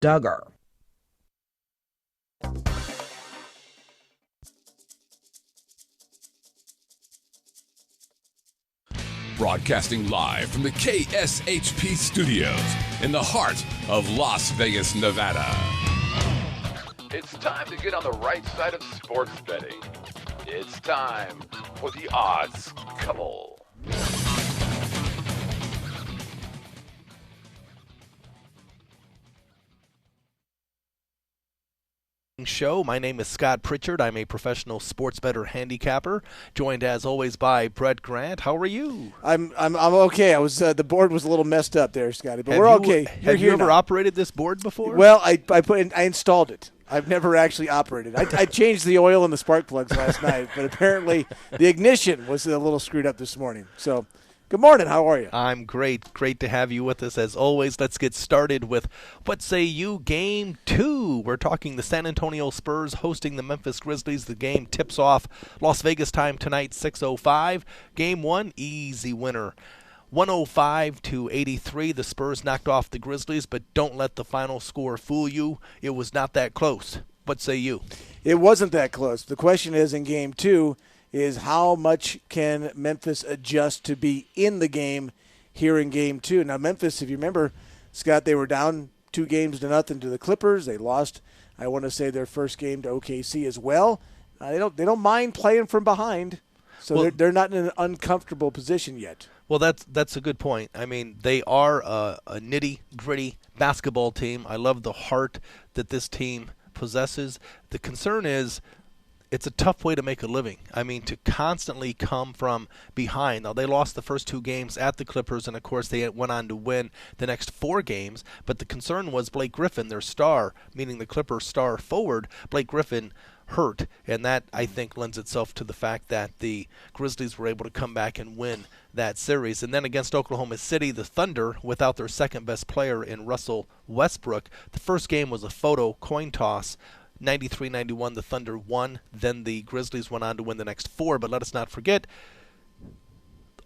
Duggar. Broadcasting live from the KSHP studios in the heart of Las Vegas, Nevada. It's time to get on the right side of sports betting. It's time for the Odds Couple. Show. My name is Scott Pritchard. I'm a professional sports bettor handicapper, joined as always by Brett Grant. How are you? I'm okay. I was the board was a little messed up there, Scotty, but we're okay. Have you ever operated this board before? Well, I installed it. I've never actually operated. I changed the oil in the spark plugs last night, but apparently the ignition was a little screwed up this morning. So, good morning. How are you? I'm great. Great to have you with us as always. Let's get started with What Say You Game 2. We're talking the San Antonio Spurs hosting the Memphis Grizzlies. The game tips off Las Vegas time tonight, 6:05. Game 1, easy winner. 105-83. The Spurs knocked off the Grizzlies, but don't let the final score fool you. It was not that close. What say you? It wasn't that close. The question is in Game 2 is how much can Memphis adjust to be in the game here in Game 2. Now, Memphis, if you remember, Scott, they were down 2-0 to the Clippers. They lost, I want to say, their first game to OKC as well. They don't mind playing from behind, so they're not in an uncomfortable position yet. Well, that's a good point. I mean, they are a nitty-gritty basketball team. I love the heart that this team possesses. The concern is it's a tough way to make a living. I mean, to constantly come from behind. Now, they lost the first 2 games at the Clippers, and, of course, they went on to win the next 4 games. But the concern was Blake Griffin, their star, meaning the Clippers' star forward, Blake Griffin, hurt. And that, I think, lends itself to the fact that the Grizzlies were able to come back and win that series. And then against Oklahoma City, the Thunder, without their second-best player in Russell Westbrook, the first game was a photo coin toss. 93-91, the Thunder won. Then the Grizzlies went on to win the next 4. But let us not forget,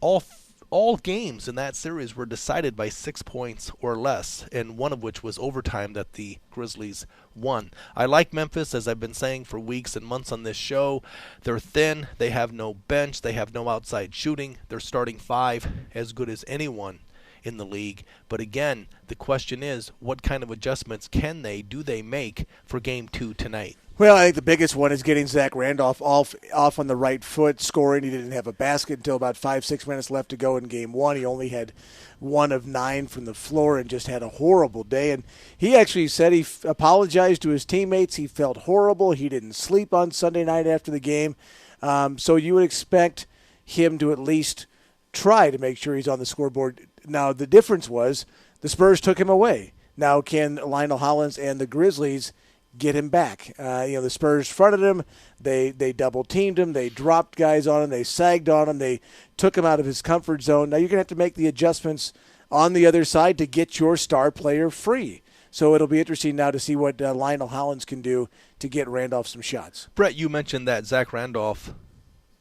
all games in that series were decided by 6 points or less, and one of which was overtime that the Grizzlies won. I like Memphis, as I've been saying for weeks and months on this show. They're thin. They have no bench. They have no outside shooting. They're starting 5 as good as anyone in the league. But again, the question is, what kind of adjustments do they make for Game 2 tonight? Well, I think the biggest one is getting Zach Randolph off on the right foot, scoring. He didn't have a basket until about 5-6 minutes left to go in Game 1. He only had 1 of 9 from the floor and just had a horrible day. And he actually said he apologized to his teammates. He felt horrible. He didn't sleep on Sunday night after the game. So you would expect him to at least try to make sure he's on the scoreboard. Now, the difference was the Spurs took him away. Now, can Lionel Hollins and the Grizzlies get him back? The Spurs fronted him. They double-teamed him. They dropped guys on him. They sagged on him. They took him out of his comfort zone. Now, you're going to have to make the adjustments on the other side to get your star player free. So it'll be interesting now to see what Lionel Hollins can do to get Randolph some shots. Brett, you mentioned that Zach Randolph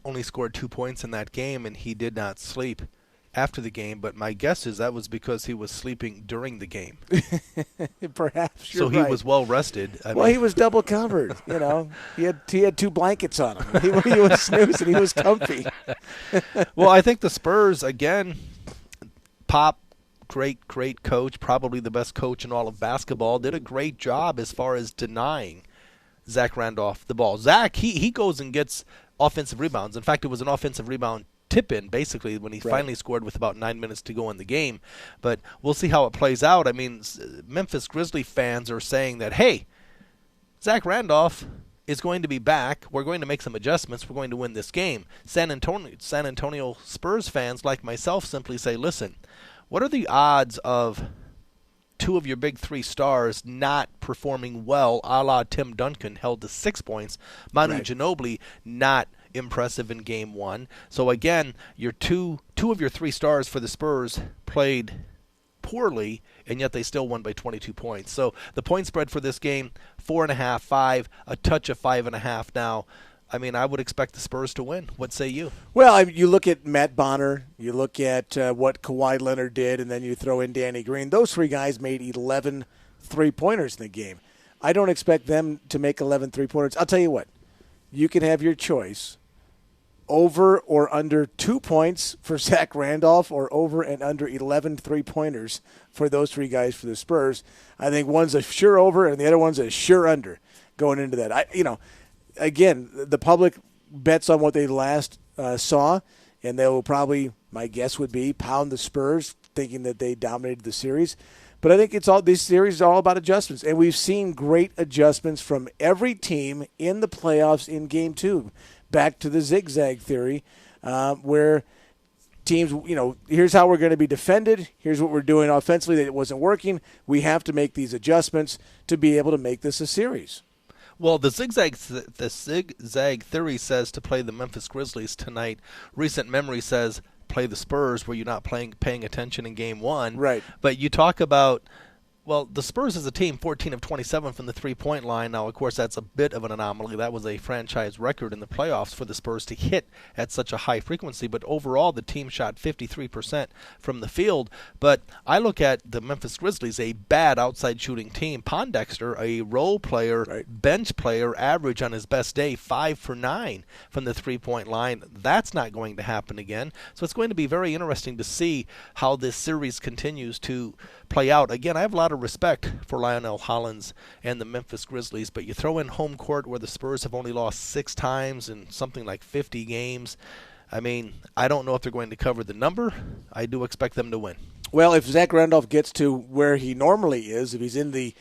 only scored 2 points in that game, and he did not sleep after the game, but my guess is that was because he was sleeping during the game. Perhaps you're right. So he was well rested. He was double covered. He had 2 blankets on him. He was snoozing. He was comfy. Well, I think the Spurs, again, Pop, great coach, probably the best coach in all of basketball, did a great job as far as denying Zach Randolph the ball. Zach, he goes and gets offensive rebounds. In fact, it was an offensive rebound tip-in, basically, when he finally scored with about 9 minutes to go in the game. But we'll see how it plays out. I mean, Memphis Grizzlies fans are saying that, hey, Zach Randolph is going to be back. We're going to make some adjustments. We're going to win this game. San Antonio Spurs fans like myself simply say, listen, what are the odds of 2 of your big 3 stars not performing well, a la Tim Duncan, held to 6 points. Manu Ginobili not impressive in Game 1. So again, your two of your 3 stars for the Spurs played poorly, and yet they still won by 22 points. So the point spread for this game, 4.5, 5, a touch of 5.5 now. I mean, I would expect the Spurs to win. What say you? Well, you look at Matt Bonner, you look at what Kawhi Leonard did, and then you throw in Danny Green. Those 3 guys made 11 3-pointers in the game. I don't expect them to make 11 3-pointers. I'll tell you what. You can have your choice. Over or under 2 points for Zach Randolph, or over and under 11 3-pointers for those three guys for the Spurs. I think one's a sure over and the other one's a sure under going into that. Again, the public bets on what they last saw, and they will probably, my guess would be, pound the Spurs, thinking that they dominated the series. But I think these series are all about adjustments, and we've seen great adjustments from every team in the playoffs in Game 2. Back to the zigzag theory, where teams, here's how we're going to be defended. Here's what we're doing offensively that it wasn't working. We have to make these adjustments to be able to make this a series. Well, the zigzag theory says to play the Memphis Grizzlies tonight. Recent memory says play the Spurs, where you're not paying attention in Game 1. Right. But you talk about, well, the Spurs as a team, 14 of 27 from the three-point line. Now, of course, that's a bit of an anomaly. That was a franchise record in the playoffs for the Spurs to hit at such a high frequency. But overall, the team shot 53% from the field. But I look at the Memphis Grizzlies, a bad outside shooting team. Pondexter, a role player, right, bench player, average on his best day, 5 for 9 from the three-point line. That's not going to happen again. So it's going to be very interesting to see how this series continues to play out. Again, I have a lot of respect for Lionel Hollins and the Memphis Grizzlies, but you throw in home court where the Spurs have only lost 6 times in something like 50 games. I mean, I don't know if they're going to cover the number. I do expect them to win. Well, if Zach Randolph gets to where he normally is, if he's in the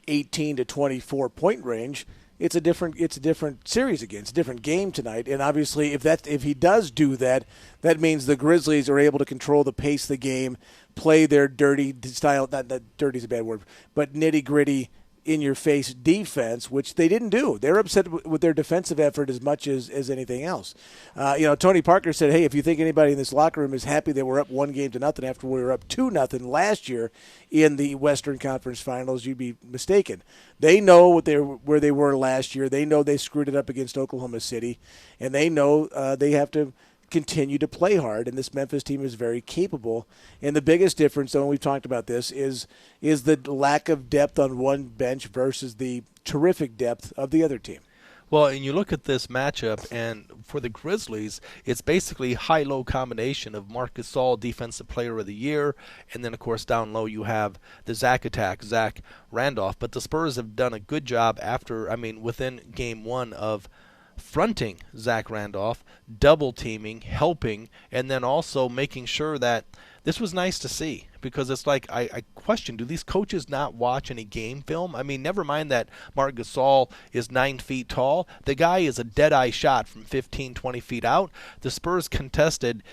18 to 24 point range, it's a different series again. It's a different game tonight. And obviously, if he does do that, that means the Grizzlies are able to control the pace of the game, play their dirty style. Not that dirty is a bad word, but nitty gritty, in your face defense, which they didn't do. They're upset with their defensive effort as much as anything else. Tony Parker said, "Hey, if you think anybody in this locker room is happy that we're up 1-0 after we were up 2-0 last year in the Western Conference Finals, you'd be mistaken." They know where they were last year. They know they screwed it up against Oklahoma City, and they know they have to continue to play hard, and this Memphis team is very capable. And the biggest difference, though, and we've talked about this, is the lack of depth on one bench versus the terrific depth of the other team. Well, and you look at this matchup, and for the Grizzlies, it's basically high-low combination of Marc Gasol, Defensive Player of the Year, and then, of course, down low you have the Zach attack, Zach Randolph. But the Spurs have done a good job within Game 1 of fronting Zach Randolph, double teaming, helping, and then also making sure that this was nice to see, because it's like I question, do these coaches not watch any game film? I mean, never mind that Marc Gasol is 9 feet tall. The guy is a dead-eye shot from 15, 20 feet out. The Spurs contested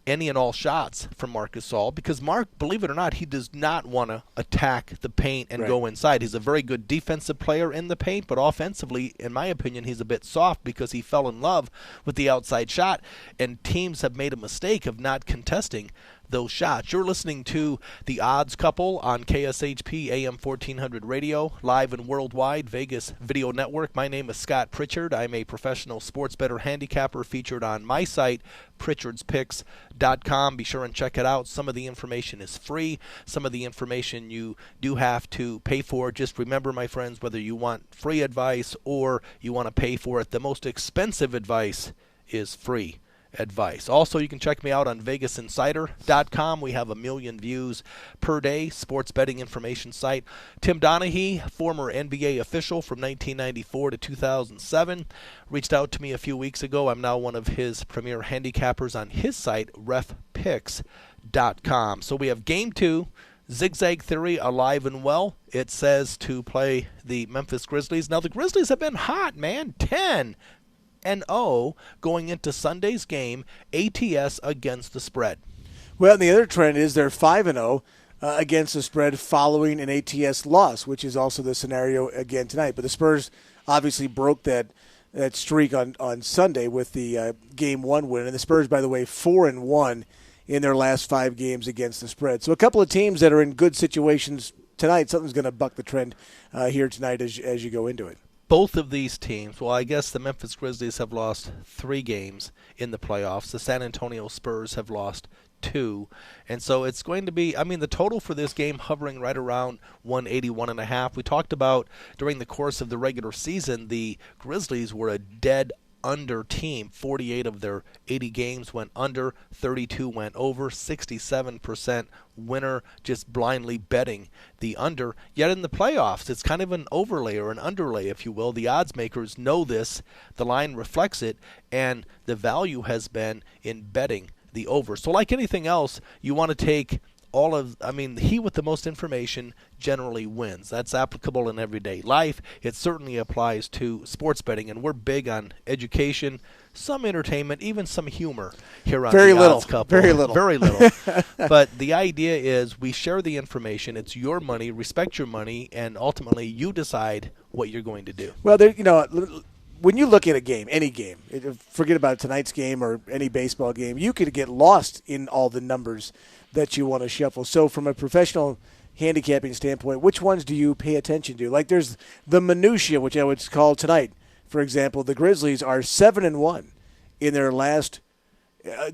any and all shots from Marc Gasol because Marc, believe it or not, he does not want to attack the paint and go inside. He's a very good defensive player in the paint, but offensively, in my opinion, he's a bit soft because he fell in love with the outside shot, and teams have made a mistake of not contesting those shots. You're listening to The Odds Couple on KSHP AM 1400 Radio, live and worldwide, Vegas Video Network. My name is Scott Pritchard. I'm a professional sports bettor handicapper featured on my site, pritchardspicks.com. Be sure and check it out. Some of the information is free. Some of the information you do have to pay for. Just remember, my friends, whether you want free advice or you want to pay for it, the most expensive advice is free advice. Also, you can check me out on vegasinsider.com. We have 1 million views per day, sports betting information site. Tim Donaghy, former NBA official from 1994 to 2007, reached out to me a few weeks ago. I'm now one of his premier handicappers on his site, refpicks.com. So we have Game 2, Zigzag Theory alive and well. It says to play the Memphis Grizzlies. Now, the Grizzlies have been hot, man. 10-0 going into Sunday's game, ATS against the spread. Well, and the other trend is they're 5-0 against the spread following an ATS loss, which is also the scenario again tonight. But the Spurs obviously broke that streak on Sunday with the Game 1 win. And the Spurs, by the way, 4-1 in their last 5 games against the spread. So a couple of teams that are in good situations tonight. Something's going to buck the trend here tonight as you go into it. Both of these teams, well, I guess the Memphis Grizzlies have lost 3 games in the playoffs. The San Antonio Spurs have lost 2. And so it's going to be, the total for this game hovering right around 181.5. We talked about during the course of the regular season, the Grizzlies were a dead under team. 48 of their 80 games went under, 32 went over, 67% winner, just blindly betting the under. Yet in the playoffs, it's kind of an overlay or an underlay, if you will. The odds makers know this, the line reflects it, and the value has been in betting the over. So like anything else, you want to take he with the most information generally wins. That's applicable in everyday life. It certainly applies to sports betting, and we're big on education, some entertainment, even some humor here on The Odds Couple. Very little. Very little. But the idea is we share the information. It's your money. Respect your money, and ultimately you decide what you're going to do. Well, when you look at a game, any game, forget about tonight's game or any baseball game, you could get lost in all the numbers that you want to shuffle. So from a professional handicapping standpoint, which ones do you pay attention to? Like there's the minutia, which I would call tonight. For example, the Grizzlies are 7-1 in their last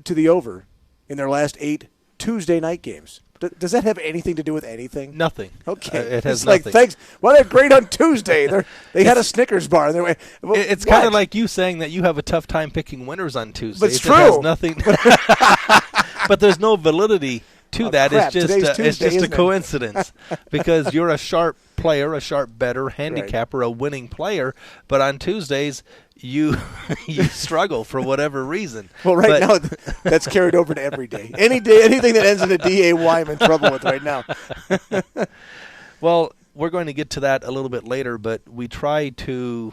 to the over in their last 8 Tuesday night games. Does that have anything to do with anything? Nothing. Okay. It has it's nothing. Like, thanks. Well, they're great on Tuesday. They had a Snickers bar. It's kind of like you saying that you have a tough time picking winners on Tuesdays. But it's true. It has nothing. But there's no validity to that. Crap. It's just a coincidence because you're a sharp player, a sharp bettor, handicapper, a winning player. But on Tuesdays, you struggle for whatever reason. Well, now that's carried over to every day. Any day, anything that ends in a DAY, I'm in trouble with right now. Well, we're going to get to that a little bit later, but we try to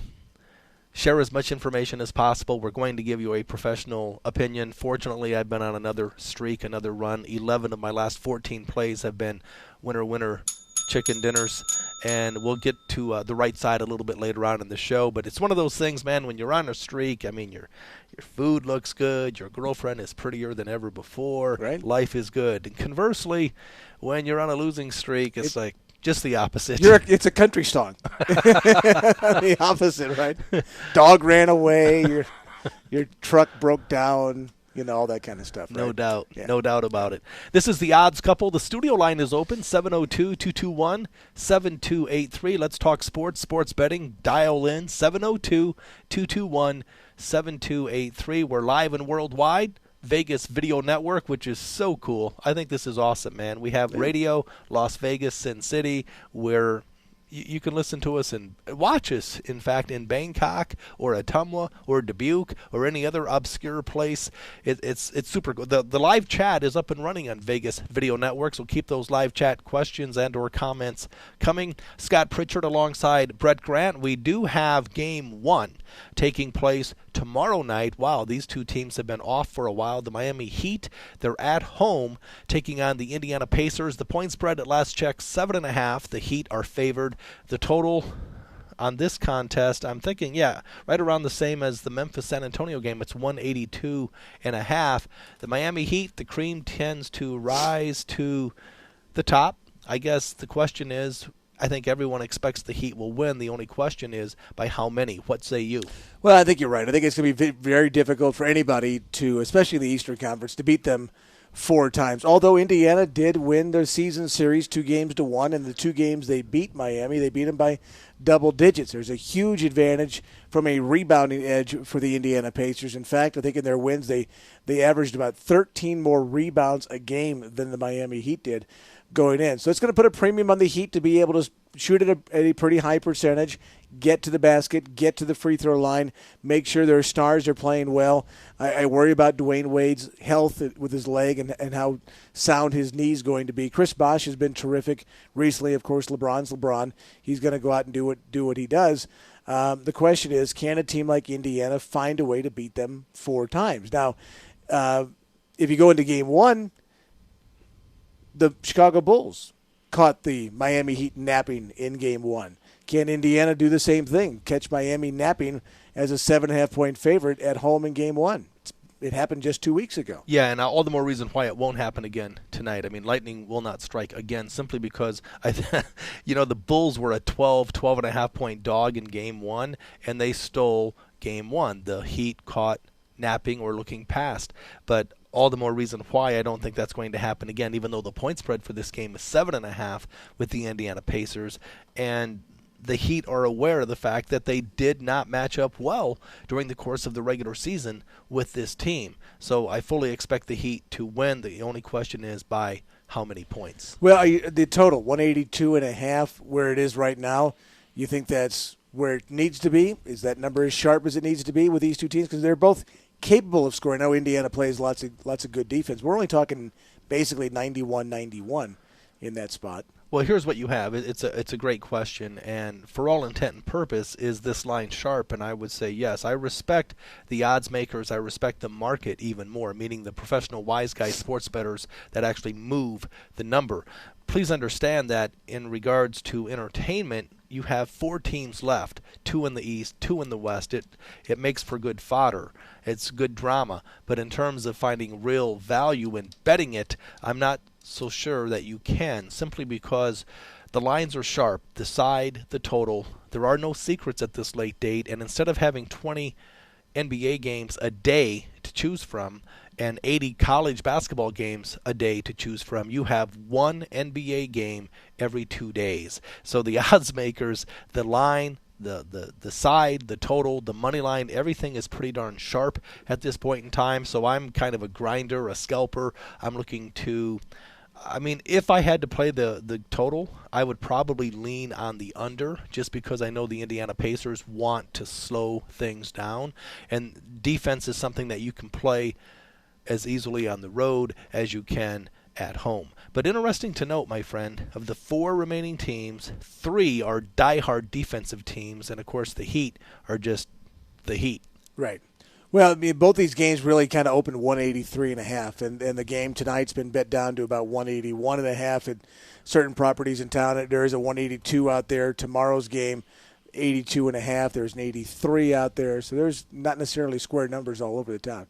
share as much information as possible. We're going to give you a professional opinion. Fortunately, I've been on another streak, another run. 11 of my last 14 plays have been winner chicken dinners, and we'll get to the right side a little bit later on in the show. But it's one of those things, man, when you're on a streak, your food looks good, your girlfriend is prettier than ever before, life is good. And conversely, when you're on a losing streak, it's like just the opposite. It's a country song. The opposite, right? Dog ran away, your truck broke down, all that kind of stuff. Right? No doubt. Yeah. No doubt about it. This is The Odds Couple. The studio line is open, 702-221-7283. Let's talk sports betting. Dial in, 702-221-7283. We're live and worldwide. Vegas Video Network, which is so cool. I think this is awesome, man. We have radio, Las Vegas, Sin City, where you can listen to us and watch us, in fact, in Bangkok or Ottumwa or Dubuque or any other obscure place. It's super good. The live chat is up and running on Vegas Video Network, so keep those live chat questions and or comments coming. Scott Pritchard alongside Brett Grant. We do have Game 1 taking place tomorrow night. Wow, these two teams have been off for a while. The Miami Heat, they're at home taking on the Indiana Pacers. The point spread at last check, 7.5. The Heat are favored. The total on this contest, I'm thinking, right around the same as the Memphis-San Antonio game. It's 182.5. The Miami Heat, the cream tends to rise to the top. I guess the question is, I think everyone expects the Heat will win. The only question is by how many. What say you? Well, I think you're right. I think it's going to be very difficult for anybody to, especially the Eastern Conference, to beat them 4 times. Although Indiana did win their season series 2-1, and the 2 games they beat Miami, they beat them by double digits. There's a huge advantage from a rebounding edge for the Indiana Pacers. In fact, I think in their wins they averaged about 13 more rebounds a game than the Miami Heat did going in. So it's going to put a premium on the Heat to be able to shoot at a pretty high percentage, get to the basket, get to the free throw line, make sure their stars are playing well. I worry about Dwayne Wade's health with his leg and how sound his knee's going to be. Chris Bosh has been terrific recently. Of course, LeBron's LeBron. He's going to go out and do what he does. The question is, can a team like Indiana find a way to beat them 4 times? Now, if you go into Game 1, the Chicago Bulls caught the Miami Heat napping in Game 1. Can Indiana do the same thing? Catch Miami napping as a 7.5-point favorite at home in Game 1? It happened just 2 weeks ago. Yeah, and all the more reason why it won't happen again tonight. I mean, lightning will not strike again simply because, the Bulls were a 12.5-point dog in Game 1, and they stole Game 1. The Heat caught napping or looking past. But all the more reason why I don't think that's going to happen again, even though the point spread for this game is 7.5 with the Indiana Pacers. And the Heat are aware of the fact that they did not match up well during the course of the regular season with this team. So I fully expect the Heat to win. The only question is by how many points? Well, the total, 182.5, where it is right now, you think that's where it needs to be? Is that number as sharp as it needs to be with these two teams? Because they're both capable of scoring. I know Indiana plays lots of good defense. We're only talking basically 91-91 in that spot. Well, here's what you have. It's a great question, and for all intent and purpose, is this line sharp? And I would say yes. I respect the odds makers. I respect the market even more, meaning the professional wise guys, sports bettors that actually move the number. Please understand that in regards to entertainment, you have 4 teams left, 2 in the East, 2 in the West. It makes for good fodder. It's good drama. But in terms of finding real value in betting it, I'm not so sure that you can, simply because the lines are sharp, the side, the total. There are no secrets at this late date, and instead of having 20 NBA games a day to choose from and 80 college basketball games a day to choose from, you have one NBA game every 2 days. So the odds makers, the line, the side, the total, the money line, everything is pretty darn sharp at this point in time. So I'm kind of a grinder, a scalper. I'm looking to, if I had to play the total, I would probably lean on the under, just because I know the Indiana Pacers want to slow things down. And defense is something that you can play as easily on the road as you can at home. But interesting to note, my friend, of the 4 remaining teams, 3 are diehard defensive teams, and of course the Heat are just the Heat. Right. Well, both these games really kind of opened 183.5, and the game tonight's been bet down to about 181.5 at certain properties in town. There is a 182 out there. Tomorrow's game, 82.5. There's an 83 out there. So there's not necessarily square numbers all over the town.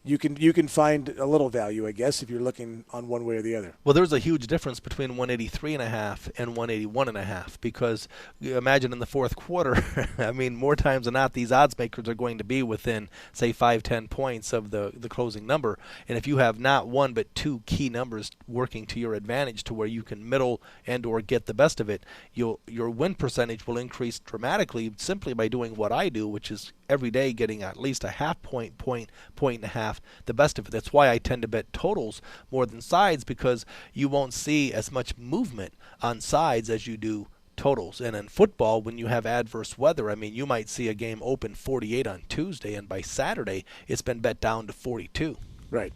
You can find a little value, I guess, if you're looking on one way or the other. Well, there's a huge difference between 183.5 and 181.5, because imagine in the fourth quarter, more times than not, these odds makers are going to be within, say, 5-10 points of the closing number. And if you have not one but 2 key numbers working to your advantage to where you can middle and or get the best of it, your win percentage will increase dramatically simply by doing what I do, which is every day getting at least a half point and a half, the best of it. That's why I tend to bet totals more than sides, because you won't see as much movement on sides as you do totals. And in football, when you have adverse weather, you might see a game open 48 on Tuesday, and by Saturday it's been bet down to 42. Right.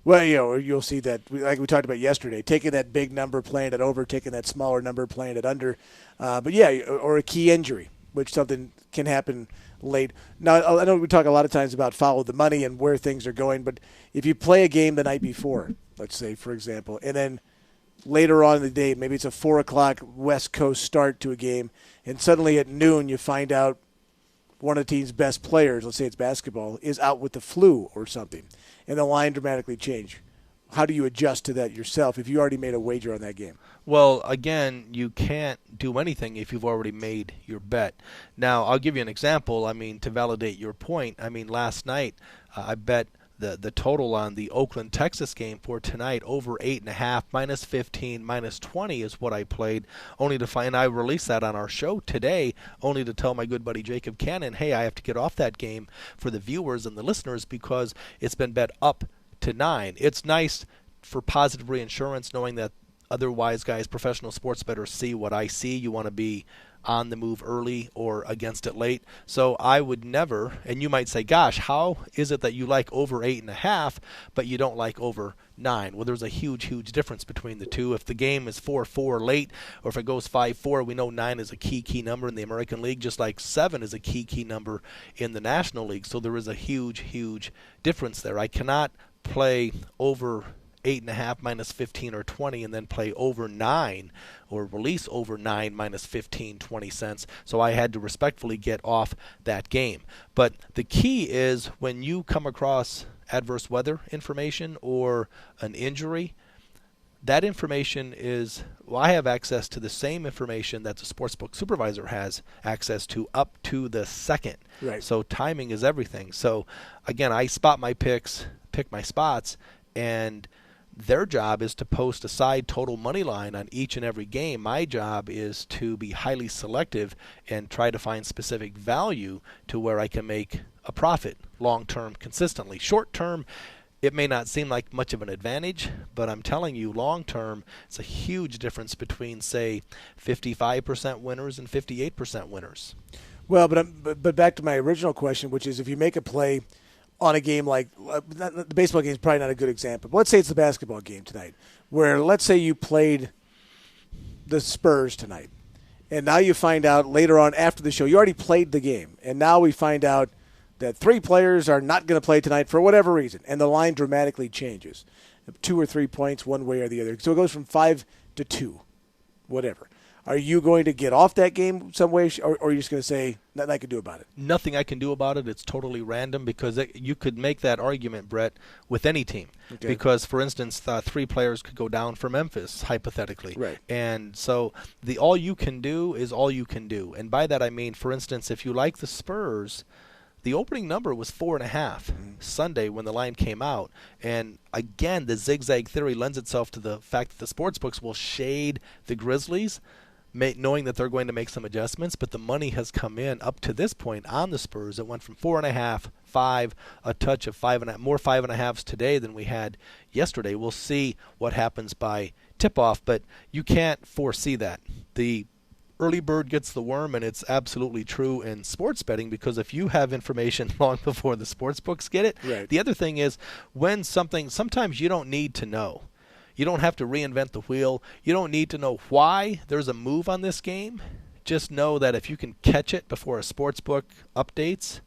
Well, you'll see that, like we talked about yesterday, taking that big number, playing it over, taking that smaller number, playing it under. Or a key injury, which something can happen late. Now, I know we talk a lot of times about follow the money and where things are going, but if you play a game the night before, let's say, for example, and then later on in the day, maybe it's a 4 o'clock West Coast start to a game, and suddenly at noon you find out one of the team's best players, let's say it's basketball, is out with the flu or something, and the line dramatically changed. How do you adjust to that yourself if you already made a wager on that game? Well, again, you can't do anything if you've already made your bet. Now, I'll give you an example. To validate your point, last night I bet the total on the Oakland, Texas game for tonight over 8.5, minus 15, minus 20 is what I played, only to find I released that on our show today, only to tell my good buddy Jacob Cannon, hey, I have to get off that game for the viewers and the listeners because it's been bet up to 9. It's nice for positive reinsurance knowing that otherwise, guys, professional sports bettors see what I see. You want to be on the move early or against it late. So I would never, and you might say, gosh, how is it that you like over 8.5, but you don't like over 9? Well, there's a huge difference between the two. If the game is 4-4 late, or if it goes 5-4, we know 9 is a key number in the American League, just like 7 is a key number in the National League. So there is a huge difference there. I cannot play over 8.5 minus 15 or 20 and then play over 9 or release over 9 minus 15, 20 cents. So I had to respectfully get off that game. But the key is when you come across adverse weather information or an injury, that information is, I have access to the same information that the sportsbook supervisor has access to up to the second. Right. So timing is everything. So again, I spot my picks, pick my spots, and their job is to post a side total money line on each and every game. My job is to be highly selective and try to find specific value to where I can make a profit long-term consistently. Short-term, it may not seem like much of an advantage, but I'm telling you, long-term, it's a huge difference between, say, 55% winners and 58% winners. Well, but back to my original question, which is if you make a play on a game like the baseball game is probably not a good example. But let's say it's the basketball game tonight, where let's say you played the Spurs tonight, and now you find out later on after the show you already played the game, and now we find out that 3 players are not going to play tonight for whatever reason, and the line dramatically changes, 2 or 3 points one way or the other. So it goes from 5 to 2, whatever. Are you going to get off that game some way, or are you just going to say, nothing I can do about it? Nothing I can do about it. It's totally random because you could make that argument, Brett, with any team. Okay. Because, for instance, 3 players could go down for Memphis, hypothetically. Right. And so all you can do is all you can do. And by that I mean, for instance, if you like the Spurs, the opening number was 4.5 Sunday when the line came out. And again, the zigzag theory lends itself to the fact that the sportsbooks will shade the Grizzlies, knowing that they're going to make some adjustments, but the money has come in up to this point on the Spurs. It went from 4.5, 5, a touch of 5.5, more 5.5s today than we had yesterday. We'll see what happens by tip-off, but you can't foresee that. The early bird gets the worm, and it's absolutely true in sports betting because if you have information long before the sports books get it, right. The other thing is when sometimes you don't need to know. You don't have to reinvent the wheel. You don't need to know why there's a move on this game. Just know that if you can catch it before a sports book updates,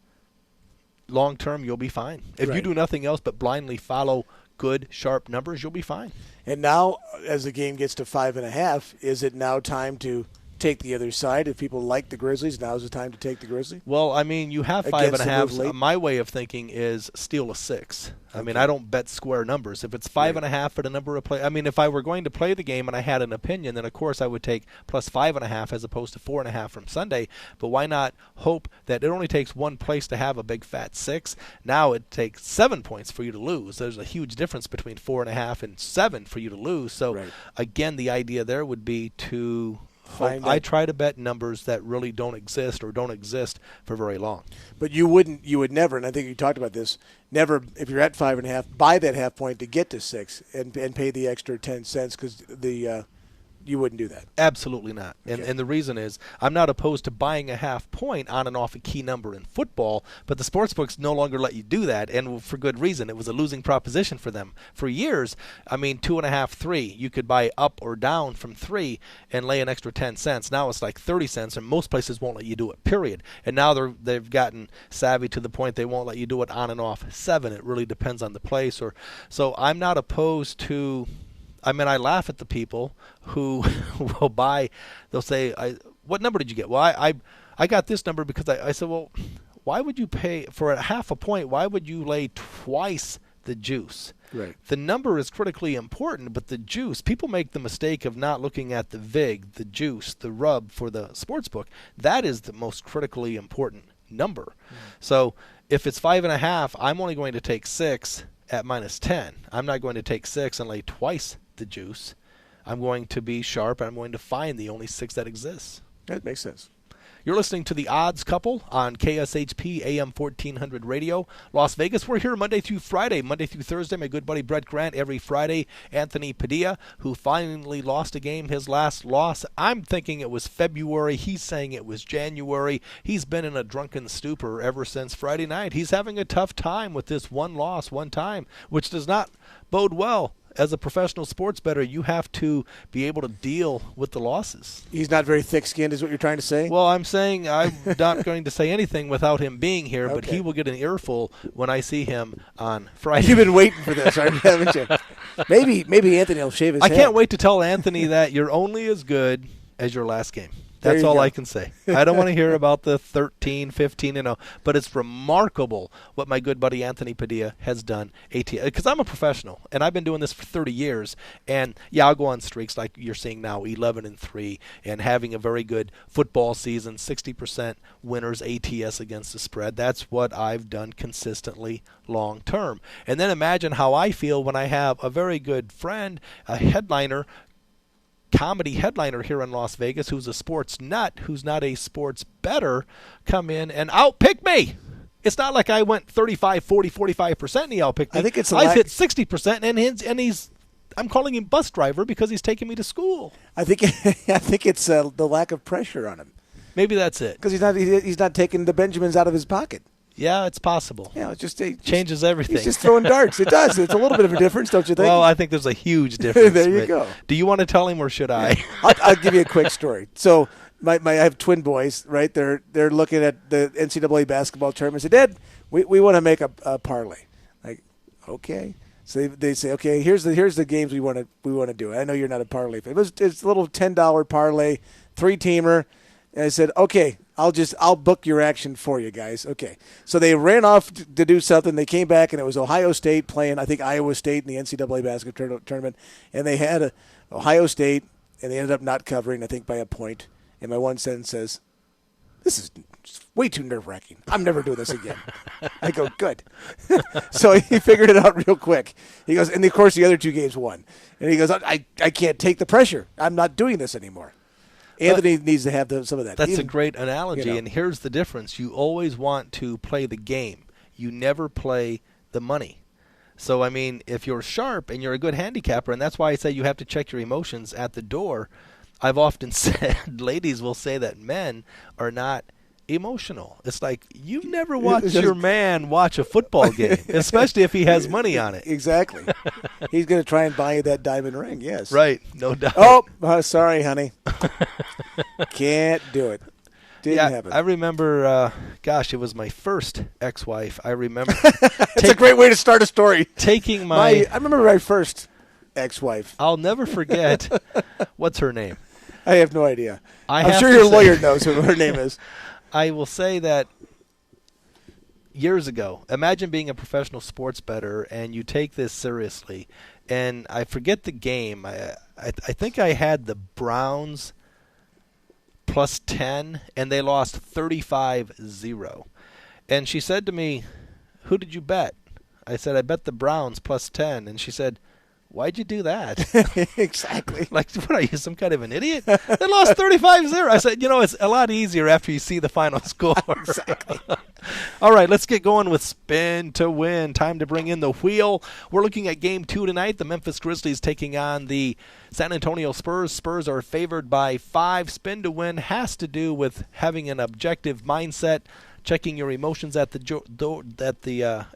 long term you'll be fine. If you do nothing else but blindly follow good, sharp numbers, you'll be fine. And now, as the game gets to 5.5, is it now time to take the other side? If people like the Grizzlies, now's the time to take the Grizzlies? Well, I mean, you have 5.5. My way of thinking is steal a 6. I mean, I don't bet square numbers. If it's 5.5 at a number of play, I mean, if I were going to play the game and I had an opinion, then of course I would take plus 5.5 as opposed to 4.5 from Sunday. But why not hope that it only takes one place to have a big fat 6? Now it takes 7 points for you to lose. There's a huge difference between 4.5 and 7 for you to lose. So again, the idea there would be to I try to bet numbers that really don't exist or don't exist for very long. But you would never, and I think you talked about this, never, if you're at 5.5, buy that half point to get to 6 and pay the extra 10 cents because you wouldn't do that. Absolutely not. And the reason is I'm not opposed to buying a half point on and off a key number in football, but the sportsbooks no longer let you do that, and for good reason. It was a losing proposition for them. For years, I mean, 2.5, 3, you could buy up or down from 3 and lay an extra 10 cents. Now it's like 30 cents, and most places won't let you do it, period. And now they've gotten savvy to the point they won't let you do it on and off 7. It really depends on the place. So I'm not opposed to... I mean, I laugh at the people who will buy. They'll say, "What number did you get?" Well, I got this number because I said, "Well, why would you pay for a half a point? Why would you lay twice the juice?" Right. The number is critically important, but the juice. People make the mistake of not looking at the vig, the juice, the rub for the sports book. That is the most critically important number. So if it's 5.5, I'm only going to take 6 at minus 10. I'm not going to take 6 and lay twice the juice. I'm going to be sharp, and I'm going to find the only 6 that exists. That makes sense. You're listening to The Odds Couple on KSHP AM 1400 Radio. Las Vegas, we're here Monday through Friday. Monday through Thursday, my good buddy Brett Grant. Every Friday, Anthony Padilla, who finally lost a game, his last loss. I'm thinking it was February. He's saying it was January. He's been in a drunken stupor ever since Friday night. He's having a tough time with this one loss, one time, which does not bode well. As a professional sports bettor, you have to be able to deal with the losses. He's not very thick-skinned is what you're trying to say? Well, I'm saying I'm not going to say anything without him being here, but he will get an earful when I see him on Friday. You've been waiting for this, haven't you? Maybe Anthony will shave his head. I can't wait to tell Anthony that you're only as good as your last game. That's all I can say. I don't want to hear about the 13, 15-0, but it's remarkable what my good buddy Anthony Padilla has done. Because I'm a professional, and I've been doing this for 30 years. And, yeah, I'll go on streaks like you're seeing now, 11-3, and having a very good football season, 60% winners ATS against the spread. That's what I've done consistently long term. And then imagine how I feel when I have a very good friend, a comedy headliner here in Las Vegas who's a sports nut, who's not a sports bettor, come in and outpick me. It's not like I went 35, 40, 45% and he outpicked me. I think I've hit 60% and he's I'm calling him bus driver because he's taking me to school. I think it's the lack of pressure on him. Maybe that's it. Because he's not taking the Benjamins out of his pocket. Yeah, it's possible. Yeah, it just changes everything. He's just throwing darts. It does. It's a little bit of a difference, don't you think? Well, I think there's a huge difference. There you go. Do you want to tell him or should I? I'll give you a quick story. So I have twin boys, right? They're looking at the NCAA basketball tournament. Say, Dad, we want to make a parlay. Like, okay. So they say, okay, here's the games we want to do. I know you're not a parlay fan. It's a little $10 parlay, 3-teamer. And I said, okay, I'll book your action for you guys. Okay. So they ran off to do something. They came back, and it was Ohio State playing, I think, Iowa State in the NCAA basketball tournament. And they had Ohio State, and they ended up not covering, I think, by a point. And my one sentence says, this is way too nerve-wracking. I'm never doing this again. I go, good. So he figured it out real quick. He goes, and of course the other two games won. And he goes, I can't take the pressure. I'm not doing this anymore. Anthony needs to have some of that. That's a great analogy, and here's the difference. You always want to play the game. You never play the money. So, I mean, if you're sharp and you're a good handicapper, and that's why I say you have to check your emotions at the door, I've often said, ladies will say that men are not emotional. It's like you never watch your man watch a football game, especially if he has money on it. Exactly. He's going to try and buy you that diamond ring, yes. Right, no doubt. Oh, sorry, honey. Can't do it. Didn't happen. I remember, it was my first ex-wife. I remember. That's a great way to start a story. Taking I remember my first ex-wife. I'll never forget. What's her name? I have no idea. I'm sure your lawyer knows who her name is. I will say that years ago, imagine being a professional sports bettor and you take this seriously. And I forget the game. I think I had the Browns plus 10, and they lost 35-0. And she said to me, who did you bet? I said, I bet the Browns plus 10. And she said, why'd you do that? Exactly. Like, what are you, some kind of an idiot? They lost 35-0. I said, it's a lot easier after you see the final score. Exactly. All right, let's get going with Spin to Win. Time to bring in the wheel. We're looking at Game 2 tonight. The Memphis Grizzlies taking on the San Antonio Spurs. Spurs are favored by 5. Spin to Win has to do with having an objective mindset, checking your emotions at the door.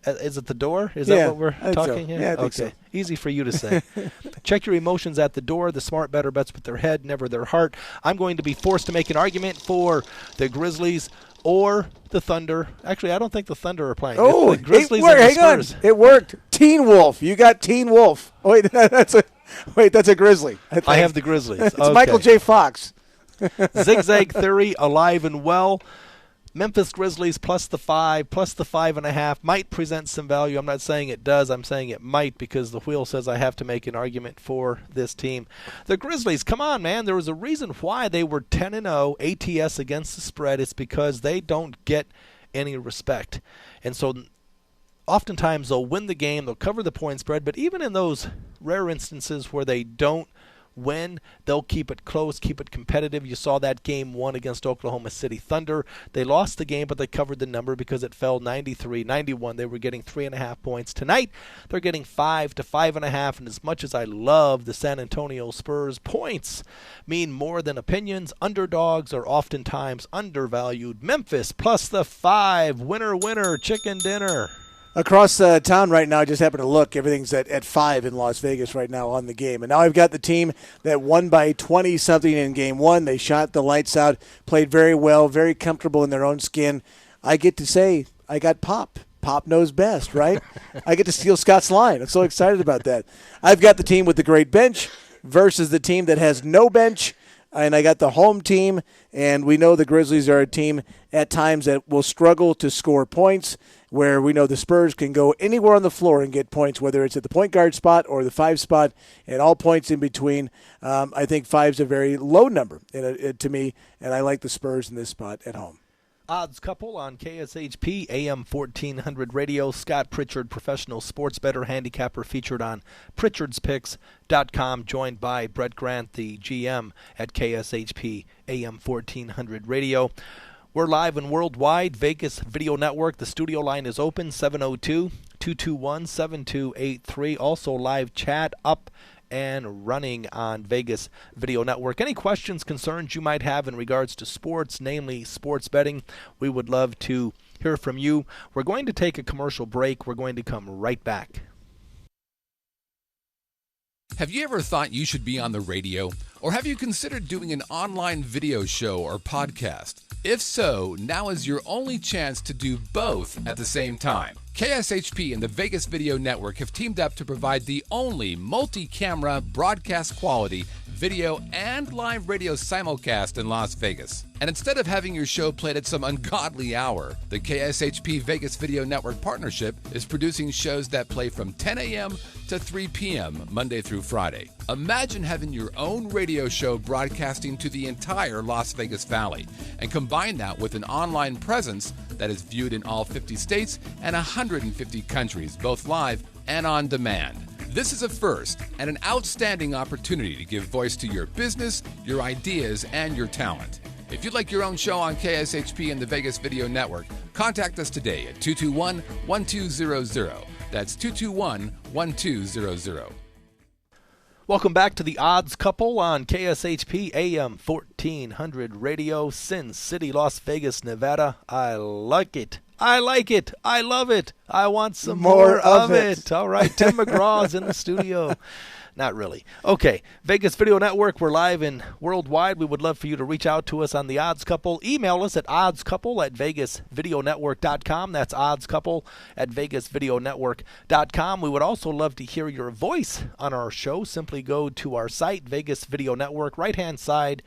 Is it the door? Is that what we're talking here? Yeah, I think so. Easy for you to say. Check your emotions at the door. The smart better bets with their head, never their heart. I'm going to be forced to make an argument for the Grizzlies or the Thunder. Actually, I don't think the Thunder are playing. Oh, it's the Grizzlies and the Spurs. Hang on. It worked. Teen Wolf. You got Teen Wolf. Wait, that's a Grizzly. I have the Grizzlies. It's Michael J. Fox. Zigzag Theory, alive and well. Memphis Grizzlies plus the 5, plus the 5.5 might present some value. I'm not saying it does. I'm saying it might because the wheel says I have to make an argument for this team. The Grizzlies, come on, man. There was a reason why they were 10-0 ATS against the spread. It's because they don't get any respect. And so oftentimes they'll win the game, they'll cover the point spread, but even in those rare instances where they don't win, they'll keep it close, keep it competitive. You saw that Game 1 against Oklahoma City Thunder. They lost the game, but they covered the number because it fell 93-91. They were getting 3.5 points. Tonight, they're getting 5 to 5.5, and as much as I love the San Antonio Spurs, points mean more than opinions. Underdogs are oftentimes undervalued. Memphis plus the 5. Winner, winner, chicken dinner. Across town right now, I just happened to look. Everything's at 5 in Las Vegas right now on the game. And now I've got the team that won by 20-something in Game 1. They shot the lights out, played very well, very comfortable in their own skin. I get to say I got Pop. Pop knows best, right? I get to steal Scott's line. I'm so excited about that. I've got the team with the great bench versus the team that has no bench. and I got the home team, and we know the Grizzlies are a team at times that will struggle to score points, where we know the Spurs can go anywhere on the floor and get points, whether it's at the point guard spot or the 5 spot, and all points in between. I think 5 is a very low number to me, and I like the Spurs in this spot at home. Odds Couple on KSHP, AM 1400 Radio. Scott Pritchard, professional sports bettor, handicapper, featured on Pritchard'sPicks.com, joined by Brett Grant, the GM at KSHP, AM 1400 Radio. We're live and worldwide. Vegas Video Network. The studio line is open, 702-221-7283. Also live chat up and running on Vegas Video Network. Any questions, concerns you might have in regards to sports, namely sports betting, we would love to hear from you. We're going to take a commercial break. We're going to come right back. Have you ever thought you should be on the radio? Or have you considered doing an online video show or podcast? If so, now is your only chance to do both at the same time. KSHP and the Vegas Video Network have teamed up to provide the only multi-camera broadcast quality video and live radio simulcast in Las Vegas. And instead of having your show played at some ungodly hour, the KSHP Vegas Video Network partnership is producing shows that play from 10 a.m. to 3 p.m. Monday through Friday. Imagine having your own radio show broadcasting to the entire Las Vegas Valley, and combine that with an online presence that is viewed in all 50 states and 150 countries, both live and on demand. This is a first and an outstanding opportunity to give voice to your business, your ideas, and your talent. If you'd like your own show on KSHP and the Vegas Video Network, contact us today at 221-1200. That's 221-1200. Welcome back to the Odds Couple on KSHP AM 1400 Radio, Sin City, Las Vegas, Nevada. I like it. I like it. I love it. I want some more of it. All right, Tim McGraw's in the studio. Not really. Okay, Vegas Video Network, we're live and worldwide. We would love for you to reach out to us on the Odds Couple. Email us at oddscouple@vegasvideonetwork.com. That's oddscouple@vegasvideonetwork.com. We would also love to hear your voice on our show. Simply go to our site, Vegas Video Network, right-hand side,